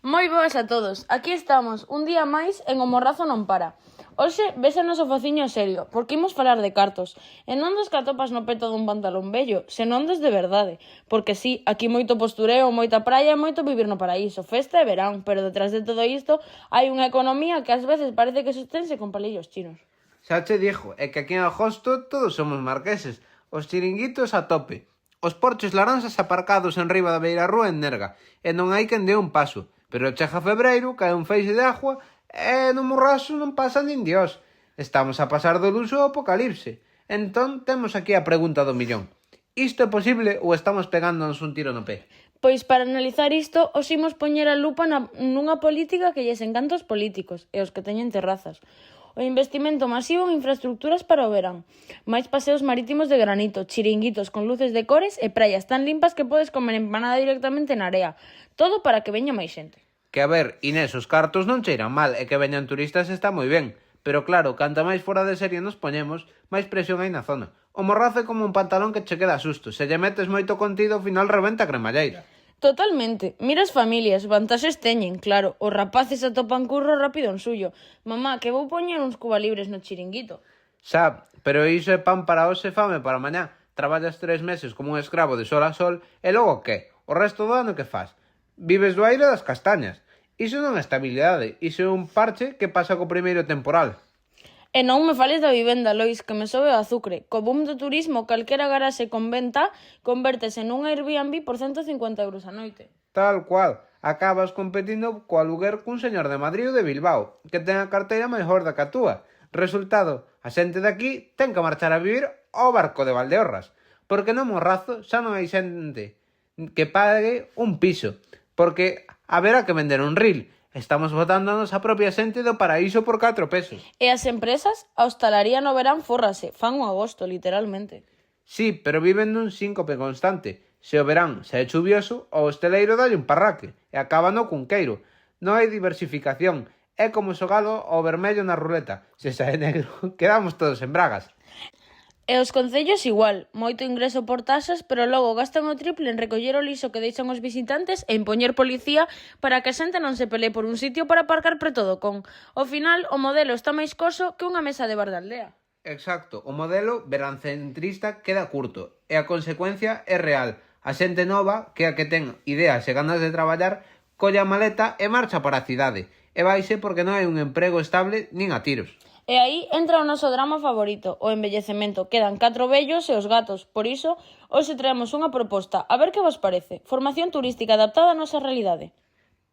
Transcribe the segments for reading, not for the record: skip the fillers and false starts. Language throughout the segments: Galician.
Moi boas a todos, aquí estamos, un día máis en O Morrazo non para. Hoxe vese o noso fociño serio, porque imos falar de cartos. E non dos que atopas no peto dun pantalón vello, senón dos de verdade. Porque sí, aquí moito postureo, moita praia e moito vivir no paraíso, festa e verán, pero detrás de todo isto hai unha economía que ás veces parece que sostense con palillos chinos. Xa che dixo, é que aquí en agosto todos somos marqueses, os chiringuitos a tope, os porches laranxas aparcados en riba da beirarrúa en Nerga, e non hai quen dé un paso. Pero chega febreiro, cae un feixe de agua, e no Morrazo non pasa nin Dios. Estamos a pasar do luxo ao apocalipse. Entón, temos aquí a pregunta do millón. Isto é posible ou estamos pegándonos un tiro no pé? Pois para analizar isto, os imos poñer a lupa nunha política que lles encanta aos políticos e os que teñen terrazas. O investimento masivo en infraestructuras para o verán, máis paseos marítimos de granito, chiringuitos con luces de cores e praias tan limpas que podes comer empanada directamente na area. Todo para que veña máis xente. Que a ver, Inés, os cartos non cheiran mal e que veñan turistas está moi ben. Pero claro, canta máis fora de serie nos poñemos, máis presión hai na zona. O Morrazo é como un pantalón que che queda a susto. Se lle metes moito contido, ao final rebenta a cremalleira. Totalmente. Mira as familias, vantaxes teñen, claro. Os rapaces atopan curro rápido en suyo. Mamá, que vou poñer uns cubalibres no chiringuito. Xa, pero iso é pan para hoxe e fame para mañá. Traballas 3 meses como un escravo de sol a sol e logo que? O resto do ano que faz? Vives do aire das castañas. Iso non é estabilidade, iso é un parche que pasa co primeiro temporal. E non me fales da vivenda, Lois, que me sobe o azucre. Co boom do turismo, calquera garaxe con venta convértese nun Airbnb por 150 euros a noite. Tal cual, acabas competindo co aluguer cun señor de Madrid ou de Bilbao, que ten a carteira máis gorda que a túa. Resultado, a xente de aquí ten que marchar a vivir ao barco de Valdeorras, porque no Morrazo xa non hai xente que pague un piso, porque haberá que vender un ril. Estamos botándonos a propia xente do paraíso por 4 pesos. E as empresas, a hostalaría no verán fórrase, fan o agosto, literalmente. Sí, pero viven nun síncope constante. Se o verán xa é chuvioso, o hosteleiro dalle un parraque e acaba no cunqueiro. Non hai diversificación. É como xogado ao vermello na ruleta. Se sae negro, quedamos todos en bragas. E os concellos igual, moito ingreso por taxas, pero logo gastan o triple en recoller o lixo que deixan os visitantes e en poñer policía para que a xente non se pelee por un sitio para aparcar preto do con. Ao final, o modelo está máis coso que unha mesa de bar de aldea. Exacto, o modelo verancentrista queda curto e a consecuencia é real. A xente nova, que é a que ten ideas e ganas de traballar, colle a maleta e marcha para a cidade. E vaise porque non hai un emprego estable nin a tiros. E aí entra o noso drama favorito, o envellecemento. Quedan 4 vellos e os gatos. Por iso, hoxe traemos unha proposta. A ver que vos parece. Formación turística adaptada á nosa realidade.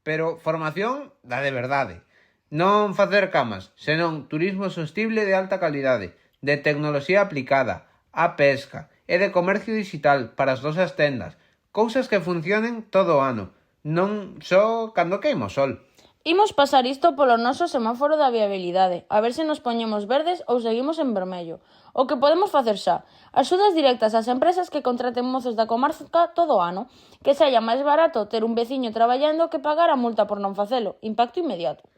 Pero formación da de verdade. Non facer camas, senón turismo sostible de alta calidade, de tecnoloxía aplicada, a pesca e de comercio digital para as nosas tendas. Cousas que funcionen todo o ano, non só cando queima o sol. Imos pasar isto polo noso semáforo da viabilidade, a ver se nos poñemos verdes ou seguimos en vermello. O que podemos facer xa, axudas directas ás empresas que contraten mozos da comarca todo o ano, que sexa máis barato ter un veciño traballando que pagar a multa por non facelo, impacto inmediato.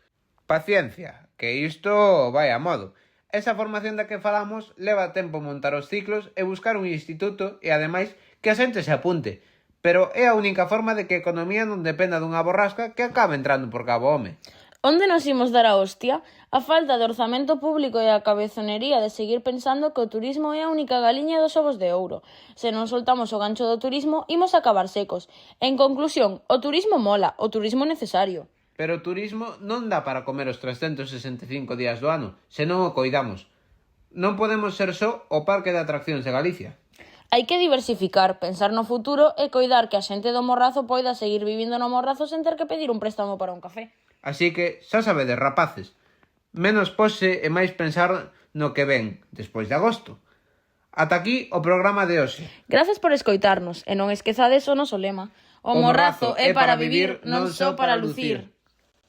Paciencia, que isto vai a modo. Esa formación da que falamos leva tempo montar os ciclos e buscar un instituto e, ademais, que a xente se apunte. Pero é a única forma de que a economía non dependa dunha borrasca que acabe entrando por cabo home. Onde nos imos dar a hostia? A falta de orzamento público e a cabezonería de seguir pensando que o turismo é a única galiña dos ovos de ouro. Se non soltamos o gancho do turismo, imos acabar secos. En conclusión, o turismo mola, o turismo é necesario. Pero o turismo non dá para comer os 365 días do ano, se non o coidamos. Non podemos ser só o parque de atraccións de Galicia. Hai que diversificar, pensar no futuro e coidar que a xente do Morrazo poida seguir vivindo no Morrazo sen ter que pedir un préstamo para un café. Así que, xa sabedes, rapaces, menos pose e máis pensar no que ven despois de agosto. Ata aquí o programa de hoxe. Gracias por escoitarnos e non esquezades o noso lema. O Morrazo é para vivir, non só para lucir.